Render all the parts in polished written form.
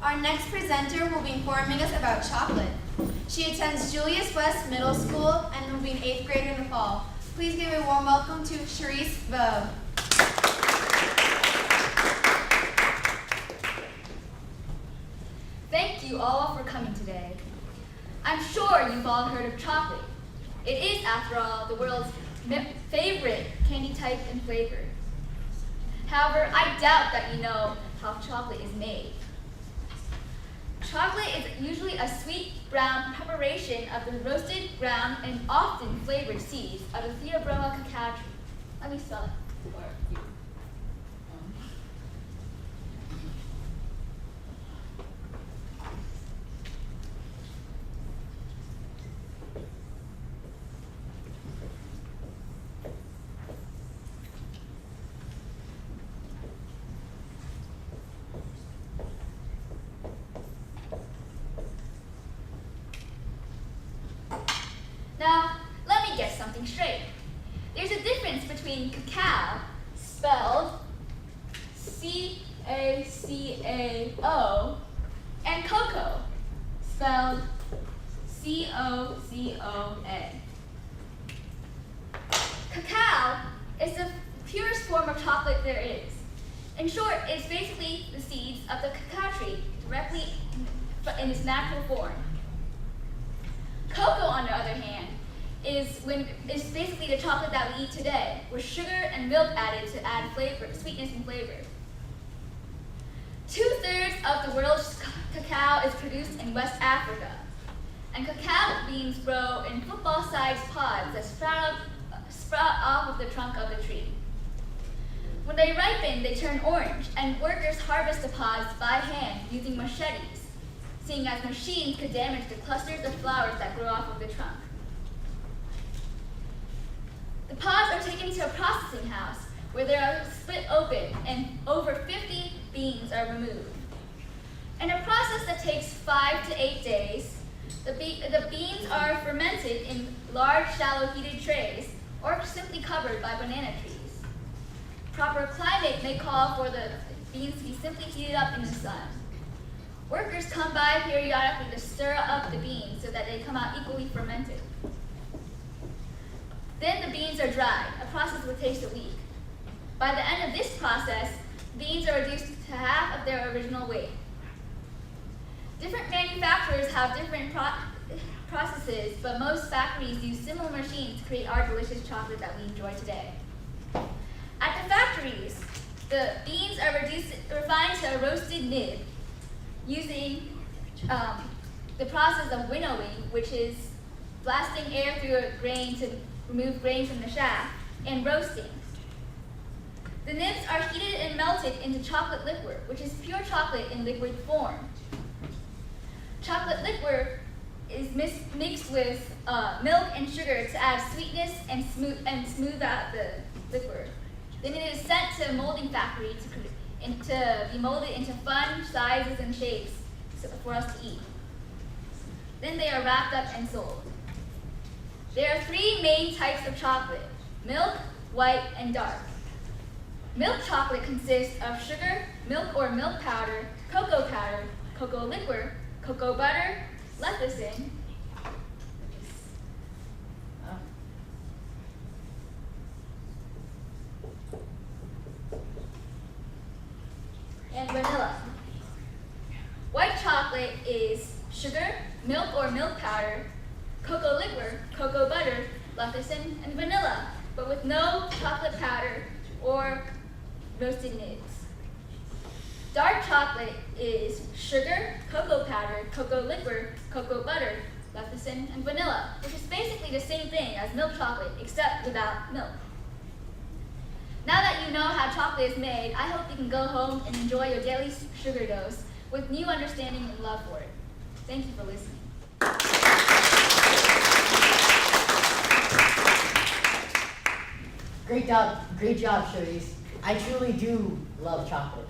Our next presenter will be informing us about chocolate. She attends Julius West Middle School and will be an 8th grader in the fall. Please give a warm welcome to Charisse Vo. Thank you all for coming today. I'm sure you've all heard of chocolate. It is, after all, the world's favorite candy type and flavor. However, I doubt that you know how chocolate is made. Chocolate is usually a sweet brown preparation of the roasted, ground, and often flavored seeds of the Theobroma cacao tree. Let me spell it for you. Now, let me get something straight. There's a difference between cacao, spelled C-A-C-A-O, and cocoa, spelled C-O-C-O-A. Cacao is the purest form of chocolate there is. In short, it's basically the seeds of the cacao tree directly in its natural form. Cocoa, on the other hand, is basically the chocolate that we eat today, with sugar and milk added to add flavor, sweetness and flavor. 2/3 of the world's cacao is produced in West Africa, and cacao beans grow in football-sized pods that sprout off of the trunk of the tree. When they ripen, they turn orange, and workers harvest the pods by hand using machetes, seeing as machines could damage the clusters of flowers that grow off of the trunk. The pods are taken to a processing house where they are split open and over 50 beans are removed. In a process that takes 5 to 8 days, the beans are fermented in large, shallow heated trays or simply covered by banana trees. Proper climate may call for the beans to be simply heated up in the sun. Workers come by periodically to stir up the beans so that they come out equally fermented. Then the beans are dried, a process that takes a week. By the end of this process, beans are reduced to half of their original weight. Different manufacturers have different processes, but most factories use similar machines to create our delicious chocolate that we enjoy today. At the factories, the beans are refined to a roasted nib, using the process of winnowing, which is blasting air through a grain to remove grain from the shaft, and roasting. The nibs are heated and melted into chocolate liquor, which is pure chocolate in liquid form. Chocolate liquor is mixed with milk and sugar to add sweetness and smooth out the liquor. Then it is sent to a molding factory to be molded into fun sizes and shapes for us to eat. Then they are wrapped up and sold. There are 3 main types of chocolate: milk, white, and dark. Milk chocolate consists of sugar, milk or milk powder, cocoa liquor, cocoa butter, lecithin, and vanilla. White chocolate is sugar, milk or milk powder, cocoa liquor, cocoa butter, lecithin, and vanilla, but with no chocolate powder or roasted nibs. Dark chocolate is sugar, cocoa powder, cocoa liquor, cocoa butter, lecithin, and vanilla, which is basically the same thing as milk chocolate, except without milk. Now that you know how chocolate is made, I hope you can go home and enjoy your daily sugar dose with new understanding and love for it. Thank you for listening. Great job, Charisse. I truly do love chocolate.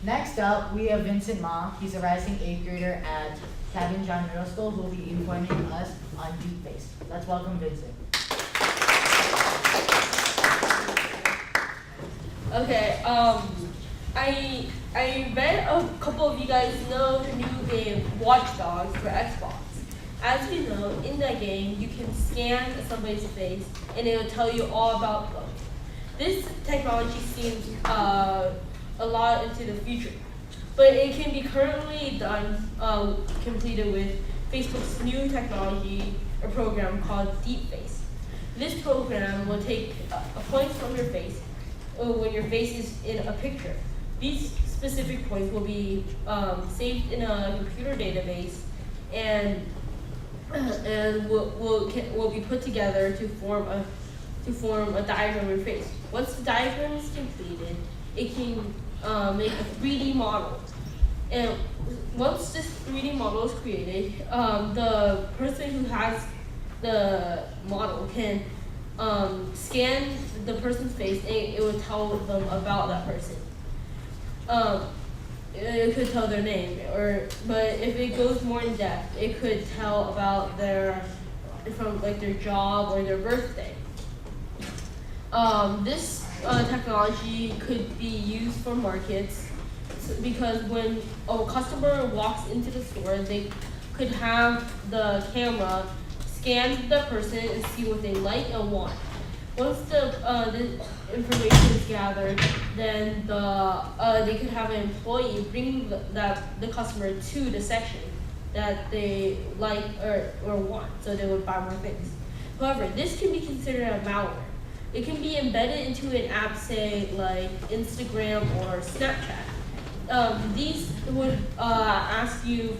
Next up, we have Vincent Ma. He's a rising 8th grader at Cabin John Middle School who will be informing us on Deep Face. Let's welcome Vincent. Okay, I bet a couple of you guys know the new game Watch Dogs for Xbox. As you know, in that game, you can scan somebody's face and it will tell you all about them. This technology seems a lot into the future, but it can be currently done, completed with Facebook's new technology, a program called DeepFace. This program will take points from your face when your face is in a picture. These specific points will be saved in a computer database and will be put together to form a diagram of your face. Once the diagram is completed, it can make a 3D model. And once this 3D model is created, the person who has the model can scan the person's face and it will tell them about that person. It could tell their name, but if it goes more in depth, it could tell about their job or their birthday. This technology could be used for markets because when a customer walks into the store, they could have the camera scan the person and see what they like and want. Once the information is gathered, then they could have an employee bring the customer to the section that they like or want, so they would buy more things. However, this can be considered a malware. It can be embedded into an app, say like Instagram or Snapchat. These would ask you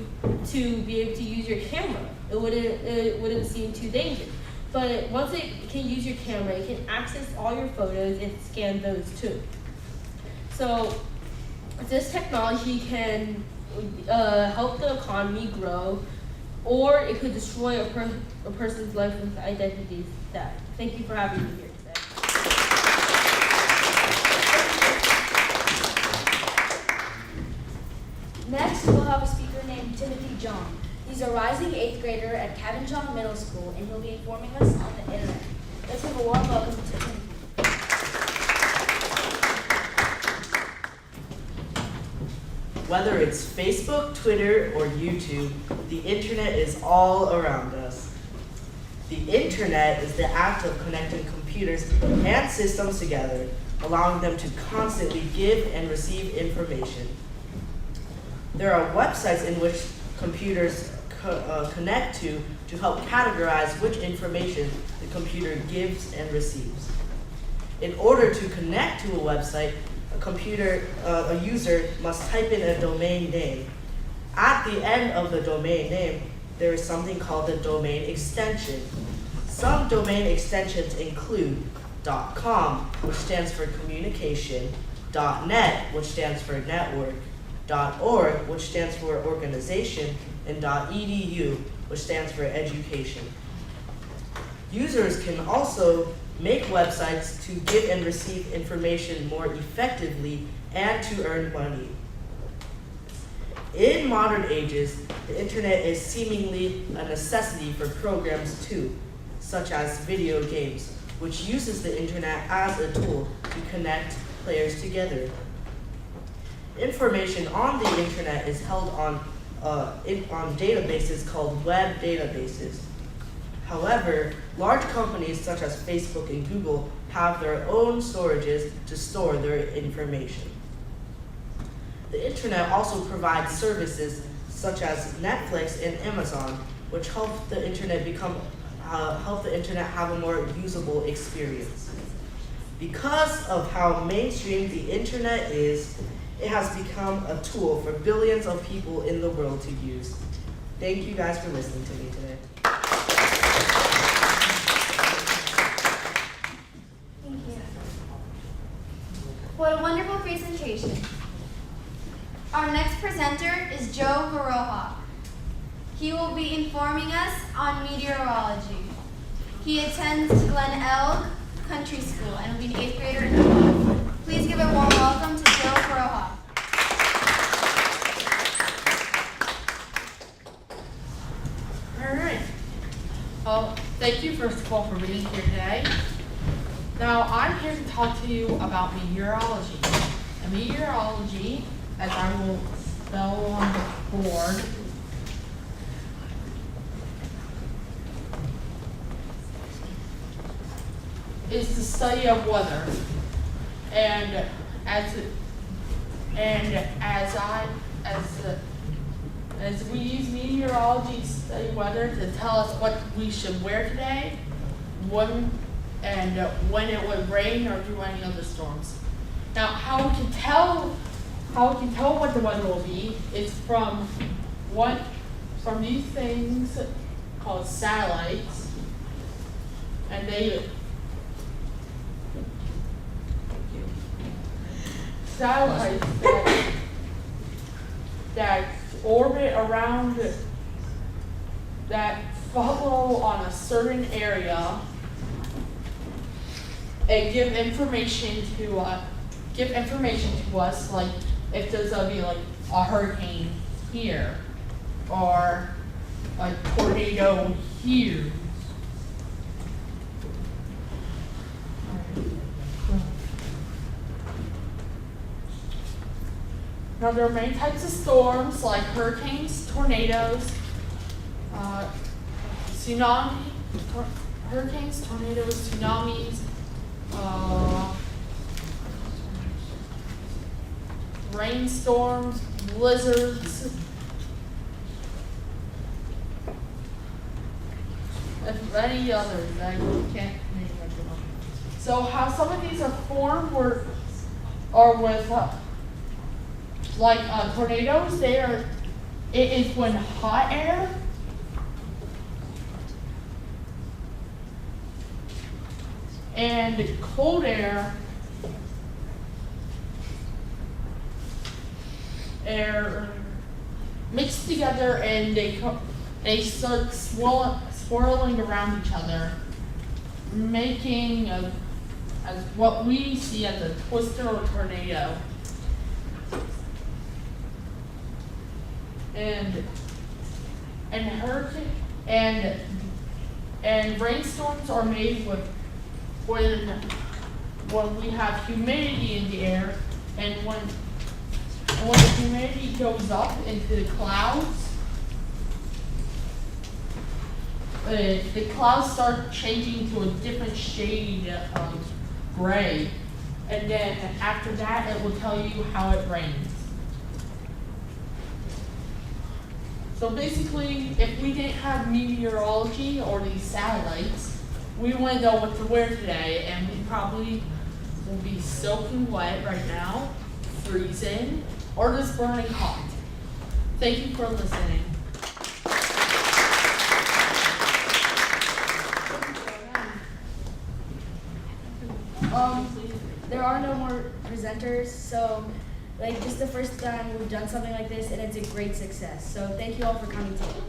to be able to use your camera. It wouldn't seem too dangerous. But once it can use your camera, it can access all your photos and scan those too. So this technology can help the economy grow, or it could destroy a person's life with identity theft. Thank you for having me here today. Next, we'll have a speaker named Timothy John. He's a rising 8th grader at Cabin John Middle School, and he'll be informing us on the internet. Let's give a warm welcome to Timothy. Whether it's Facebook, Twitter, or YouTube, the internet is all around us. The internet is the act of connecting computers and systems together, allowing them to constantly give and receive information. There are websites in which computers connect to help categorize which information the computer gives and receives. In order to connect to a website, a user must type in a domain name. At the end of the domain name, there is something called the domain extension. Some domain extensions include .com, which stands for communication, .net, which stands for network, .org, which stands for organization, and .edu, which stands for education. Users can also make websites to give and receive information more effectively and to earn money. In modern ages, the internet is seemingly a necessity for programs too, such as video games, which uses the internet as a tool to connect players together. Information on the internet is held on databases called web databases. However, large companies such as Facebook and Google have their own storages to store their information. The internet also provides services such as Netflix and Amazon, which help the internet have a more usable experience. Because of how mainstream the internet is, it has become a tool for billions of people in the world to use. Thank you guys for listening to me today. Thank you. What a wonderful presentation. Our next presenter is Joe Baroja. He will be informing us on meteorology. He attends Glen Elg Country School and will be an 8th grader in the fall. Please give a warm welcome to Joe Baroja. All right. Well, thank you first of all for being here today. Now, I'm here to talk to you about meteorology. And meteorology, as I will spell on the board, is the study of weather. And as we use meteorology to study weather to tell us what we should wear today, when it would rain or do any other storms. Now, how we can tell what the weather will be is from these things called satellites, and satellites that orbit around, that follow on a certain area and give information to us, like if there's gonna be like a hurricane here or a tornado here. Now there are many types of storms like hurricanes, tornadoes, hurricanes, tornadoes, tsunamis, rainstorms, blizzards, and many others that I can't name right now. So how some of these are formed are with tornadoes. It is when hot air and cold air mix together and they start swirling around each other, making as what we see as a twister or tornado. And rainstorms are made when we have humidity in the air, and when the humidity goes up into the clouds, the clouds start changing to a different shade of gray, and then after that it will tell you how it rains. So basically, if we didn't have meteorology or these satellites, we wouldn't know what to wear today, and we probably will be soaking wet right now, freezing, or just burning hot. Thank you for listening. There are no more presenters, so this is the first time we've done something like this, and it's a great success. So thank you all for coming today.